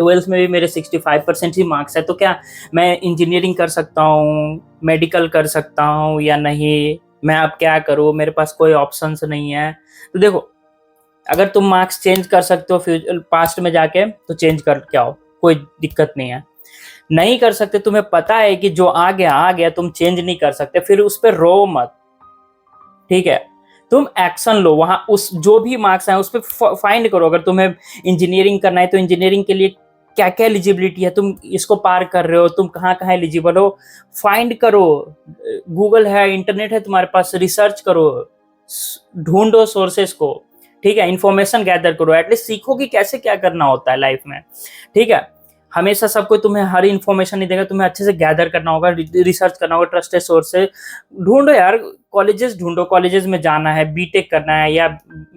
Twelfth में भी मेरे 65% ही मार्क्स है, तो क्या मैं इंजीनियरिंग कर सकता हूँ, मेडिकल कर सकता हूँ या नहीं, मैं अब क्या करूँ, मेरे पास कोई ऑप्शंस नहीं है। तो देखो, अगर तुम मार्क्स चेंज कर सकते हो फ्यूचर पास्ट में जाके तो चेंज कर के आओ, कोई दिक्कत नहीं है। नहीं कर सकते, तुम्हें पता है कि जो आ गया, तुम चेंज नहीं कर सकते, फिर उस पर रो मत, ठीक है। तुम एक्शन लो, वहां उस जो भी मार्क्स हैं उस पर फाइंड करो। अगर तुम्हें इंजीनियरिंग करना है तो इंजीनियरिंग के लिए क्या क्या एलिजिबिलिटी है, तुम इसको पार कर रहे हो, तुम कहाँ कहाँ एलिजिबल हो, फाइंड करो। गूगल है, इंटरनेट है तुम्हारे पास, रिसर्च करो, ढूंढो सोर्सेस को, ठीक है। इंफॉर्मेशन गैदर करो, एटलीस्ट सीखो कि कैसे क्या करना होता है लाइफ में, ठीक है। हमेशा सब कोई तुम्हें हर इंफॉर्मेशन नहीं देगा, तुम्हें अच्छे से गैदर करना होगा, रिसर्च करना होगा, ट्रस्टेड सोर्स से ढूंढो यार। कॉलेजेस ढूंढो, कॉलेजेस में जाना है, बीटेक करना है या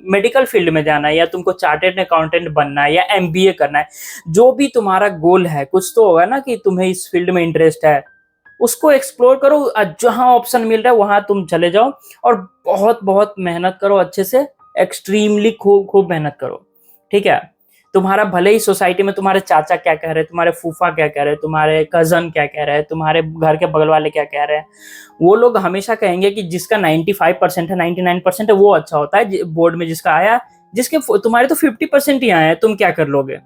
मेडिकल फील्ड में जाना है या तुमको चार्टेड अकाउंटेंट बनना है या एमबीए करना है, जो भी तुम्हारा गोल है, कुछ तो होगा ना कि तुम्हें इस फील्ड में इंटरेस्ट है, उसको एक्सप्लोर करो। जहां ऑप्शन मिल रहा है वहां तुम चले जाओ और बहुत बहुत मेहनत करो, अच्छे से एक्सट्रीमली खूब खूब मेहनत करो, ठीक है। तुम्हारा भले ही सोसाइटी में तुम्हारे चाचा क्या कह रहे हैं, तुम्हारे फूफा क्या कह रहे हैं, तुम्हारे कजन क्या कह रहे हैं, तुम्हारे घर के बगल वाले क्या कह रहे हैं, वो लोग हमेशा कहेंगे कि जिसका 95% है, 99% है, वो अच्छा होता है बोर्ड में जिसका आया, जिसके तुम्हारे तो 50% ही आए हैं, तुम क्या कर लोगे।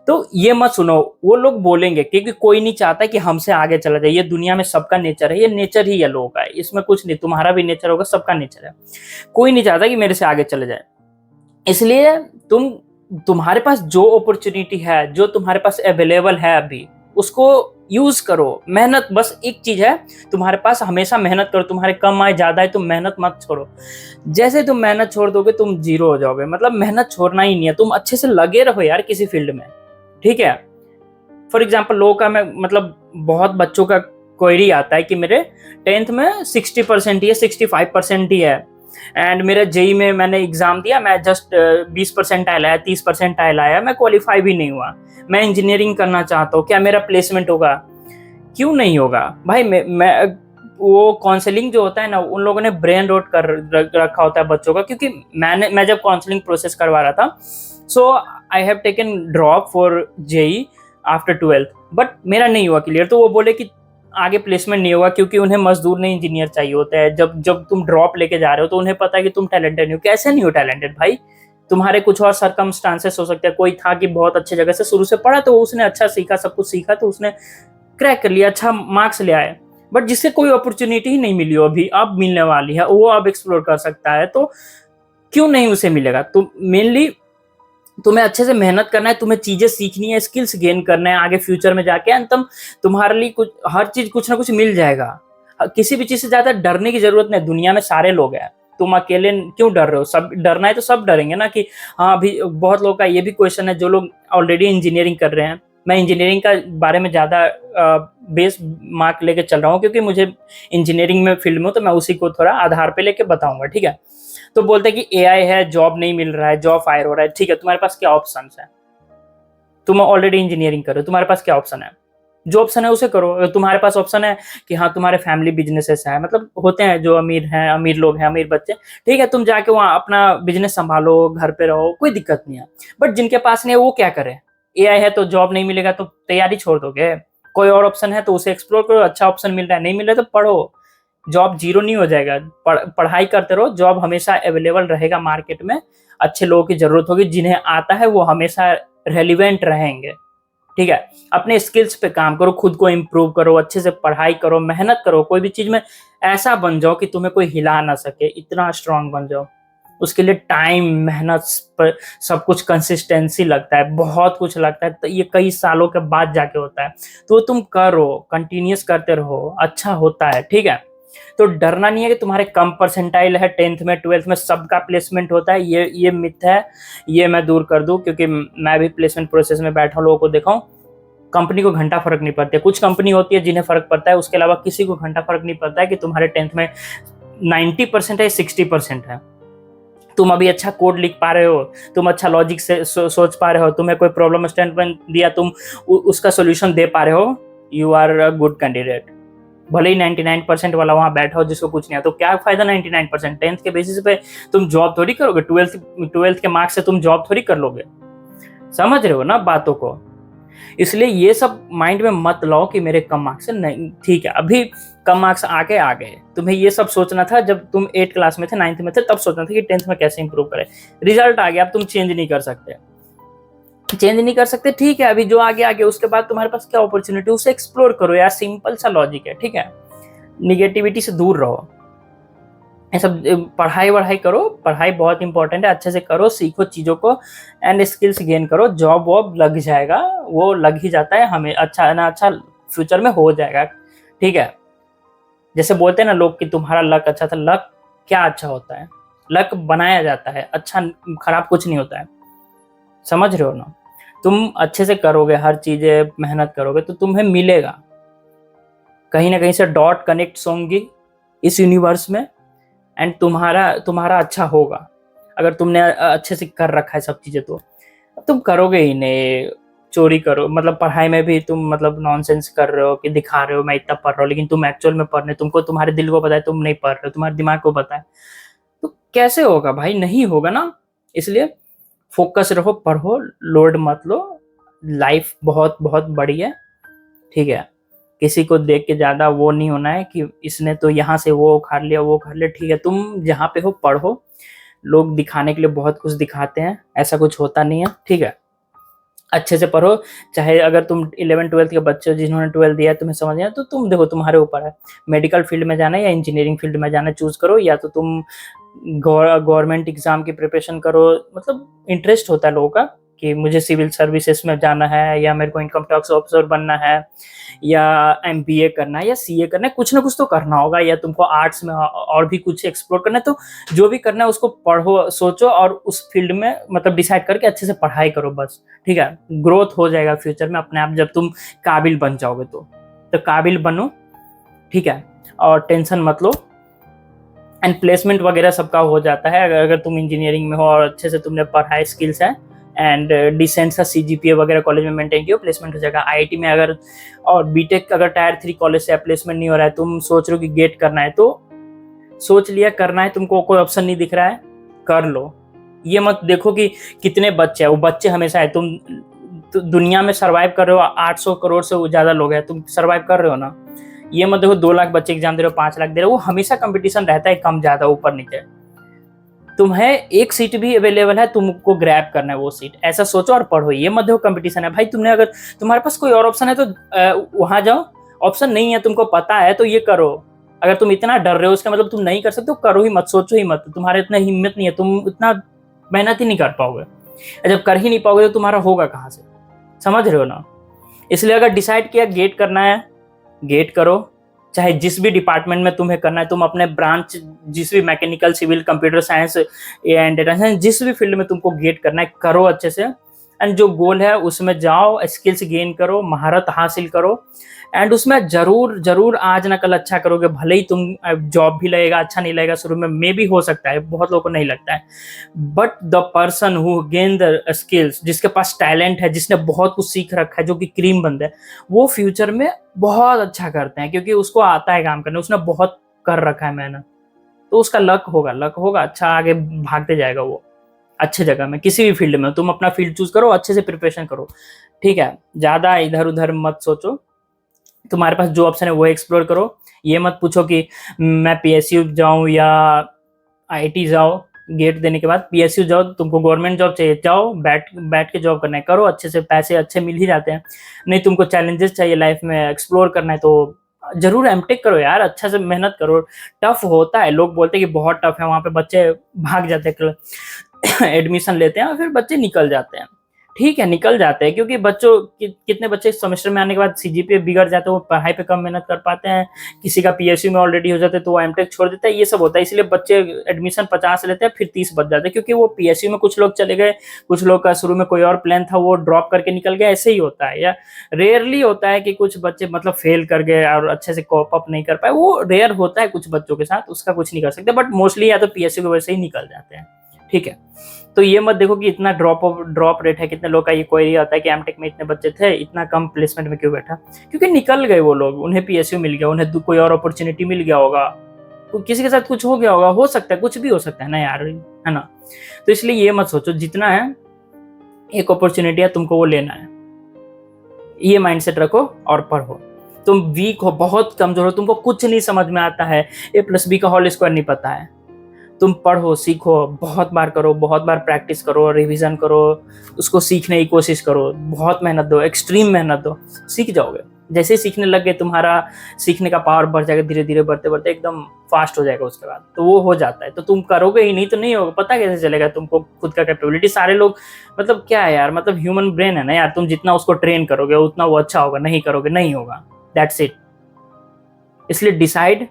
तो ये मत सुनो, वो लोग बोलेंगे, क्योंकि कोई नहीं चाहता कि हमसे आगे चला जाए। ये दुनिया में सबका नेचर है, ये नेचर ही है लोगों का, इसमें कुछ नहीं, तुम्हारा भी नेचर होगा, सबका नेचर है। कोई नहीं चाहता कि मेरे से आगे चले जाए। इसलिए तुम्हारे पास जो अपॉर्चुनिटी है, जो तुम्हारे पास अवेलेबल है अभी, उसको यूज करो। मेहनत, बस एक चीज है तुम्हारे पास, हमेशा मेहनत करो। तुम्हारे कम आए ज्यादा है, तुम मेहनत मत छोड़ो। जैसे तुम मेहनत छोड़ दोगे तुम जीरो हो जाओगे। मतलब मेहनत छोड़ना ही नहीं है, तुम अच्छे से लगे रहो यार किसी फील्ड में, ठीक है। फॉर एग्जाम्पल लोगों का, मैं मतलब बहुत बच्चों का क्वेरी आता है कि मेरे 10th में 60% ही है, 65% ही है, एंड मेरा जेई में मैंने एग्जाम दिया, मैं जस्ट 20% आया, 30% आया, मैं क्वालिफाई भी नहीं हुआ। मैं इंजीनियरिंग करना चाहता हूँ, क्या मेरा प्लेसमेंट होगा? क्यों नहीं होगा भाई। मैं वो काउंसलिंग जो होता है ना, उन लोगों ने ब्रेन रोट कर रखा होता है बच्चों का। क्योंकि मैं जब काउंसलिंग प्रोसेस करवा रहा था, so I have taken drop for JEE after 12th, but मेरा नहीं हुआ क्लियर। तो वो बोले कि आगे प्लेसमेंट नहीं होगा, क्योंकि उन्हें मजदूर नहीं इंजीनियर चाहिए होता है। जब तुम ड्रॉप लेके जा रहे हो तो उन्हें पता है कि तुम टैलेंटेड नहीं हो। कैसे नहीं हो टैलेंटेड भाई? तुम्हारे कुछ और सर्कमस्टांसेस हो सकते हैं। कोई था कि बहुत अच्छे जगह से शुरू से पढ़ा, तो उसने अच्छा सीखा, सब कुछ सीखा, तो उसने क्रैक कर लिया, अच्छा मार्क्स ले आए। बट जिससे कोई अपॉर्चुनिटी ही नहीं मिली हो अभी, अब मिलने वाली है, वो अब एक्सप्लोर कर सकता है, तो क्यों नहीं उसे मिलेगा? तो मेनली तुम्हें अच्छे से मेहनत करना है, तुम्हें चीजें सीखनी है, स्किल्स गेन करना है आगे फ्यूचर में जाके, एंड तुम तुम्हारे लिए कुछ, हर चीज कुछ ना कुछ मिल जाएगा। किसी भी चीज से ज्यादा डरने की जरूरत नहीं। दुनिया में सारे लोग हैं, तुम अकेले क्यों डर रहे हो? सब डरना है तो सब डरेंगे ना। कि हाँ, अभी बहुत लोगों का ये भी क्वेश्चन है, जो लोग ऑलरेडी इंजीनियरिंग कर रहे हैं। मैं इंजीनियरिंग का बारे में ज्यादा बेस मार्क लेके चल रहा हूँ, क्योंकि मुझे इंजीनियरिंग में फील्ड में, तो मैं उसी को थोड़ा आधार पे लेके बताऊंगा, ठीक है। तो बोलते हैं कि एआई है, जॉब नहीं मिल रहा है, जॉब फायर हो रहा है, ठीक है। तुम्हारे पास क्या ऑप्शंस है? तुम ऑलरेडी इंजीनियरिंग करो, तुम्हारे पास क्या ऑप्शन है? जो ऑप्शन है उसे करो। अगर तुम्हारे पास ऑप्शन है कि हाँ तुम्हारे फैमिली बिजनेसेस है, मतलब होते हैं जो अमीर हैं, अमीर लोग हैं, अमीर बच्चे, ठीक है, तुम जाके वहाँ अपना बिजनेस संभालो, घर पे रहो, कोई दिक्कत नहीं है। बट जिनके पास नहीं है वो क्या करे? एआई है तो जॉब नहीं मिलेगा तो तैयारी छोड़ दोगे? कोई और ऑप्शन है तो उसे एक्सप्लोर करो। अच्छा ऑप्शन मिल रहा है, नहीं मिल रहा है तो पढ़ो। जॉब जीरो नहीं हो जाएगा, पढ़ाई करते रहो, जॉब हमेशा अवेलेबल रहेगा मार्केट में। अच्छे लोगों की जरूरत होगी, जिन्हें आता है वो हमेशा रेलिवेंट रहेंगे, ठीक है। अपने स्किल्स पे काम करो, खुद को इम्प्रूव करो, अच्छे से पढ़ाई करो, मेहनत करो। कोई भी चीज में ऐसा बन जाओ कि तुम्हें कोई हिला ना सके, इतना स्ट्रांग बन जाओ। उसके लिए टाइम, मेहनत, सब कुछ, कंसिस्टेंसी लगता है, बहुत कुछ लगता है। तो ये कई सालों के बाद जाके होता है। तो तुम करो, कंटिन्यूस करते रहो, अच्छा होता है, ठीक है। तो डरना नहीं है कि तुम्हारे कम परसेंटाइल है 10th में, 12th में सबका प्लेसमेंट होता है, ये मिथ है, ये मैं दूर कर दूं। क्योंकि मैं भी प्लेसमेंट प्रोसेस में बैठा हूं, लोगों को देखा हूं, कंपनी को घंटा फर्क नहीं पड़ता है। कुछ कंपनी होती है जिन्हें फर्क पड़ता है, उसके अलावा किसी को घंटा फर्क नहीं पड़ता है कि तुम्हारे 10th में 90% है, 60% है। तुम अभी अच्छा कोड लिख पा रहे हो, तुम अच्छा लॉजिक से सोच पा रहे हो, तुम्हें कोई प्रॉब्लम स्टेटमेंट दिया, तुम उसका सोल्यूशन दे पा रहे हो, you are a good candidate. भले ही 99% वाला वहां बैठा हो जिसको कुछ नहीं है, तो क्या फायदा 99%? 10th के बेसिस पे तुम जॉब थोड़ी करोगे, 12th के मार्क्स से तुम जॉब थोड़ी कर लोगे। समझ रहे हो ना बातों को? इसलिए ये सब माइंड में मत लाओ कि मेरे कम मार्क्स है, नहीं ठीक है, अभी कम मार्क्स आगे आ गए, तुम्हें ये सब सोचना था जब तुम 8 क्लास में थे, 9th में थे, तब सोचना था कि 10th में कैसे इंप्रूव करें। रिजल्ट आ गया, अब तुम चेंज नहीं कर सकते, ठीक है, अभी जो आगे आ गया उसके बाद तुम्हारे पास क्या अपॉर्चुनिटी, उसे एक्सप्लोर करो यार, सिंपल सा लॉजिक है, ठीक है। निगेटिविटी से दूर रहो, ये सब पढ़ाई वढ़ाई करो, पढ़ाई बहुत इंपॉर्टेंट है, अच्छे से करो, सीखो चीज़ों को एंड स्किल्स गेन करो, जॉब वॉब लग जाएगा, वो लग ही जाता है, हमें अच्छा ना अच्छा फ्यूचर में हो जाएगा, ठीक है। जैसे बोलते हैं ना लोग कि तुम्हारा लक अच्छा था, लक क्या अच्छा होता है, लक बनाया जाता है, अच्छा खराब कुछ नहीं होता है, समझ रहे हो ना। तुम अच्छे से करोगे, हर चीज़ें मेहनत करोगे तो तुम्हें मिलेगा, कहीं ना कहीं से डॉट कनेक्ट होंगी इस यूनिवर्स में एंड तुम्हारा तुम्हारा अच्छा होगा। अगर तुमने अच्छे से कर रखा है सब चीज़ें तो तुम करोगे ही नहीं, चोरी करो, मतलब पढ़ाई में भी तुम मतलब नॉनसेंस कर रहे हो कि दिखा रहे हो मैं इतना पढ़ रहा हूँ, लेकिन तुम एक्चुअल में पढ़ रहे, तुमको तुम्हारे दिल को पता है तुम नहीं पढ़ रहे हो, तुम्हारे दिमाग को पता है, तो कैसे होगा भाई, नहीं होगा ना। इसलिए फोकस रहो, पढ़ो, लोड मत लो, लाइफ बहुत बहुत बड़ी है, ठीक है। किसी को देख के ज़्यादा वो नहीं होना है कि इसने तो यहाँ से वो उखाड़ लिया, वो उखाड़ लिया, ठीक है, तुम जहाँ पे हो पढ़ो, लोग दिखाने के लिए बहुत कुछ दिखाते हैं, ऐसा कुछ होता नहीं है, ठीक है। अच्छे से पढ़ो, चाहे अगर तुम 11th-12th के बच्चे हो जिन्होंने 12th दिया है, तुम्हें समझ नहीं आया तो तुम देखो तुम्हारे ऊपर है, मेडिकल फील्ड में जाना है या इंजीनियरिंग फील्ड में जाना, चूज करो, या तो तुम गवर्नमेंट एग्जाम की प्रिपरेशन करो, मतलब इंटरेस्ट होता है लोगों का कि मुझे सिविल सर्विसेज में जाना है, या मेरे को इनकम टैक्स ऑफिसर बनना है, या एमबीए करना है, या सीए करना है, कुछ ना कुछ तो करना होगा, या तुमको आर्ट्स में और भी कुछ एक्सप्लोर करना है, तो जो भी करना है उसको पढ़ो, सोचो और उस फील्ड में मतलब डिसाइड करके अच्छे से पढ़ाई करो बस, ठीक है। ग्रोथ हो जाएगा फ्यूचर में अपने आप, जब तुम काबिल बन जाओगे तो काबिल बनो, ठीक है, और टेंशन मत लो एंड प्लेसमेंट वगैरह सबका हो जाता है, अगर तुम इंजीनियरिंग में हो और अच्छे से तुमने पढ़ाई स्किल्स है एंड डिसेंट सा सीजीपीए वगैरह कॉलेज में मेंटेन किया, प्लेसमेंट हो जाएगा। आईआईटी में अगर और बीटेक अगर टायर 3 कॉलेज से प्लेसमेंट नहीं हो रहा है, तुम सोच रहे हो कि गेट करना है, तो सोच लिया करना है, तुमको कोई ऑप्शन नहीं दिख रहा है, कर लो। ये मत देखो कि कितने बच्चे हैं, वो बच्चे हमेशा है, तुम दुनिया में सर्वाइव कर रहे हो, 800 करोड़ से ज़्यादा लोग हैं, तुम सर्वाइव कर रहे हो ना। ये मत देखो 2 लाख बच्चे एग्जाम दे रहे हो, 5 लाख दे रहे हो, वो हमेशा कंपटीशन रहता है, कम ज़्यादा ऊपर नीचे, तुम्हें एक सीट भी अवेलेबल है, तुमको ग्रैब करना है वो सीट, ऐसा सोचो और पढ़ो, ये मत देखो कंपटीशन है भाई। तुमने अगर तुम्हारे पास कोई और ऑप्शन है तो वहां जाओ, ऑप्शन नहीं है तुमको पता है तो ये करो। अगर तुम इतना डर रहे हो उसका मतलब तुम नहीं कर सकते, तो करो ही मत, सोचो ही मत, तुम्हारे इतना हिम्मत नहीं है, तुम इतना मेहनत ही नहीं कर पाओगे, जब कर ही नहीं पाओगे तो तुम्हारा होगा कहाँ से, समझ रहे हो ना। इसलिए अगर डिसाइड किया गेट करना है, गेट करो, चाहे जिस भी डिपार्टमेंट में तुम्हें करना है, तुम अपने ब्रांच जिस भी mechanical, civil, computer science and data science, जिस भी फील्ड में तुमको गेट करना है, करो अच्छे से एंड जो गोल है उसमें जाओ, स्किल्स गेन करो, महारत हासिल करो एंड उसमें जरूर जरूर आज ना कल अच्छा करोगे, भले ही तुम जॉब भी लगेगा, अच्छा नहीं लगेगा शुरू में भी हो सकता है, बहुत लोगों को नहीं लगता है, but the person who gain the skills, जिसके पास टैलेंट है, जिसने बहुत कुछ सीख रखा है, जो कि क्रीम बंद है, वो फ्यूचर में बहुत अच्छा करते हैं, क्योंकि उसको आता है काम करने, उसने बहुत कर रखा है मेहनत, तो उसका लक होगा अच्छा, आगे भागते जाएगा वो अच्छे जगह में, किसी भी फील्ड में। तुम अपना फील्ड चूज करो, अच्छे से प्रिपरेशन करो, ठीक है, ज्यादा इधर उधर मत सोचो, तुम्हारे पास जो ऑप्शन है वो एक्सप्लोर करो। ये मत पूछो कि मैं पीएसयू जाऊं या आईआईटी जाओ, गेट देने के बाद पीएसयू जाओ, तुमको गवर्नमेंट जॉब चाहिए, जाओ, बैठ बैठ के जॉब करना है, करो, अच्छे से पैसे अच्छे मिल ही जाते हैं। नहीं तुमको चैलेंजेस चाहिए लाइफ में, एक्सप्लोर करना है, तो जरूर एमटेक करो यार, अच्छा से मेहनत करो। टफ होता है, लोग बोलते हैं कि बहुत टफ है, वहां पे बच्चे भाग जाते हैं एडमिशन लेते हैं और फिर बच्चे निकल जाते हैं, ठीक है, निकल जाते हैं, क्योंकि बच्चों कितने बच्चे सेमेस्टर में आने के बाद सीजीपीए बिगड़ जाते हैं, वो पढ़ाई पे कम मेहनत कर पाते हैं, किसी का पीएसयू में ऑलरेडी हो जाता है तो वो एमटेक छोड़ देता है, ये सब होता है। इसलिए बच्चे एडमिशन 50 लेते हैं, फिर 30 बच जाते हैं, क्योंकि वो पीएसयू में कुछ लोग चले गए, कुछ लोग का शुरू में कोई और प्लान था, वो ड्रॉप करके निकल गया, ऐसे ही होता है। या रेयरली होता है कि कुछ बच्चे मतलब फेल कर गए और अच्छे से कॉप अप नहीं कर पाए, वो रेयर होता है कुछ बच्चों के साथ, उसका कुछ नहीं कर सकते, बट मोस्टली या तो पीएसयू की वजह से ही निकल जाते हैं, ठीक है। तो ये मत देखो कि इतना ड्रॉप रेट है, कितने लोग का ये क्वेरी आता है कि एमटेक में इतने बच्चे थे, इतना कम प्लेसमेंट में क्यों बैठा, क्योंकि निकल गए वो लोग, उन्हें पीएसयू मिल गया, उन्हें कोई और अपॉर्चुनिटी मिल गया होगा, किसी के साथ कुछ हो गया होगा, हो सकता है, कुछ भी हो सकता है ना यार, है ना। तो इसलिए ये मत सोचो, जितना है एक अपॉर्चुनिटी है तुमको वो लेना है, ये माइंडसेट रखो और पढ़ो। तुम वीक हो, बहुत कमजोर हो, तुमको कुछ नहीं समझ में आता है, A+B का होल स्क्वायर नहीं पता है, तुम पढ़ो, सीखो, बहुत बार करो, बहुत बार प्रैक्टिस करो, रिवीजन करो, उसको सीखने की कोशिश करो, बहुत मेहनत दो, एक्सट्रीम मेहनत दो, सीख जाओगे। जैसे ही सीखने लग गए तुम्हारा सीखने का पावर बढ़ जाएगा, धीरे धीरे बढ़ते बढ़ते एकदम फास्ट हो जाएगा उसके बाद, तो वो हो जाता है। तो तुम करोगे ही नहीं तो नहीं होगा, पता कैसे चलेगा तुमको खुद का कैपेबिलिटी। सारे लोग मतलब क्या है यार, मतलब ह्यूमन ब्रेन है ना यार, तुम जितना उसको ट्रेन करोगे उतना वो अच्छा होगा, नहीं करोगे नहीं होगा, दैट्स इट। इसलिए डिसाइड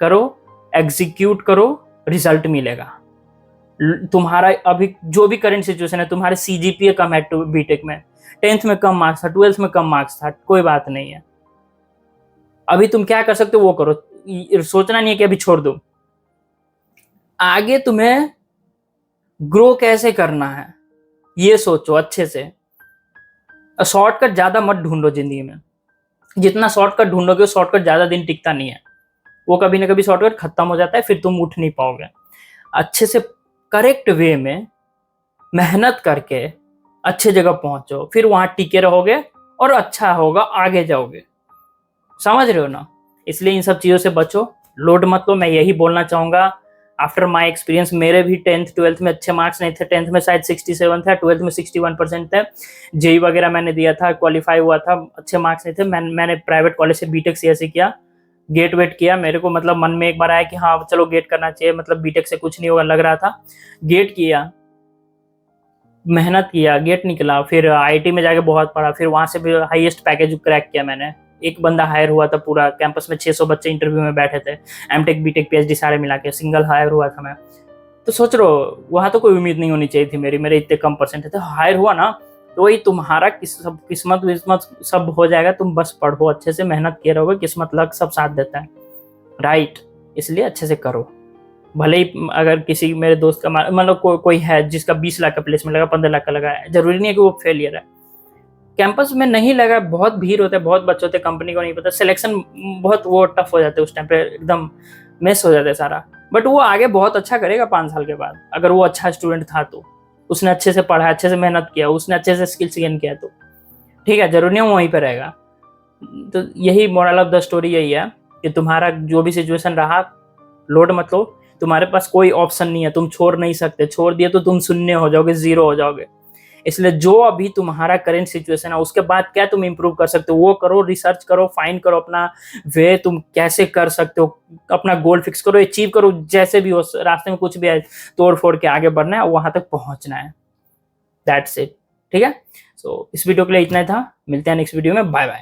करो, एग्जीक्यूट करो, रिजल्ट मिलेगा। तुम्हारा अभी जो भी करंट सिचुएशन है, तुम्हारे CGPA कम है बीटेक में, 10th में कम मार्क्स था, 12th में कम मार्क्स था, कोई बात नहीं है। अभी तुम क्या कर सकते हो वो करो, सोचना नहीं है कि अभी छोड़ दो। आगे तुम्हें ग्रो कैसे करना है ये सोचो अच्छे से। शॉर्टकट ज्यादा मत ढूंढो जिंदगी में, जितना शॉर्टकट ढूंढोगे शॉर्टकट ज्यादा दिन टिकता नहीं है, वो कभी ना कभी शॉर्टकट खत्म हो जाता है, फिर तुम उठ नहीं पाओगे। अच्छे से करेक्ट वे में मेहनत करके अच्छे जगह पहुंचो, फिर वहां टिके रहोगे और अच्छा होगा, आगे जाओगे। समझ रहे हो ना? इसलिए इन सब चीजों से बचो, लोड मत लो, मैं यही बोलना चाहूंगा। आफ्टर माई एक्सपीरियंस, मेरे भी 10th 12th में अच्छे मार्क्स नहीं थे, 10th में शायद 67 था, 12th में 61% थे। जेई वगैरह मैंने दिया था, क्वालिफाई हुआ था, अच्छे मार्क्स नहीं थे। मैंने प्राइवेट कॉलेज से बीटेक सीएससी किया, गेट वेट किया। मेरे को मतलब मन में एक बार आया कि हाँ चलो गेट करना चाहिए, मतलब बीटेक से कुछ नहीं होगा लग रहा था। गेट किया, मेहनत किया, गेट निकला, फिर आईआईटी में जाके बहुत पढ़ा, फिर वहां से भी हाईएस्ट पैकेज क्रैक किया मैंने। एक बंदा हायर हुआ था, पूरा कैंपस में 600 बच्चे इंटरव्यू में बैठे थे, एमटेक बीटेक पीएचडी सारे मिला के सिंगल हायर हुआ था मैं। तो सोच लो वहां तो कोई उम्मीद नहीं होनी चाहिए थी मेरे इतने कम परसेंट थे, हायर हुआ ना, तो वही तुम्हारा किस्मत विस्मत सब हो जाएगा। तुम बस पढ़ो अच्छे से, मेहनत किए रहोगे, किस्मत लक सब साथ देता है, राइट। इसलिए अच्छे से करो। भले ही अगर किसी मेरे दोस्त का मतलब कोई है जिसका 20 लाख का प्लेसमेंट लगा, 15 लाख का लगा है, जरूरी नहीं है कि वो फेलियर है। कैंपस में नहीं लगा, बहुत भीड़ होता है, बहुत बच्चे होते हैं, कंपनी को नहीं पता, सिलेक्शन बहुत वो टफ हो जाते हैं उस टाइम पे, एकदम मिस हो जाता है सारा। बट वो आगे बहुत अच्छा करेगा 5 साल के बाद, अगर वो अच्छा स्टूडेंट था तो, उसने अच्छे से पढ़ा, अच्छे से मेहनत किया, उसने अच्छे से स्किल्स गेन किया, तो ठीक है, जरूरी नहीं वो वहीं पर रहेगा। तो यही मोरल ऑफ द स्टोरी यही है कि तुम्हारा जो भी सिचुएशन रहा, लोड मत लो, तुम्हारे पास कोई ऑप्शन नहीं है, तुम छोड़ नहीं सकते, छोड़ दिए तो तुम शून्य हो जाओगे, जीरो हो जाओगे। इसलिए जो अभी तुम्हारा करंट सिचुएशन है उसके बाद क्या तुम इंप्रूव कर सकते हो वो करो, रिसर्च करो, फाइंड करो अपना वे, तुम कैसे कर सकते हो, अपना गोल फिक्स करो, अचीव करो, जैसे भी हो, रास्ते में कुछ भी है तोड़ फोड़ के आगे बढ़ना है, वहां तक पहुंचना है, दैट्स इट। ठीक है, सो इस वीडियो के लिए इतना ही था, मिलते हैं नेक्स्ट वीडियो में, बाय बाय।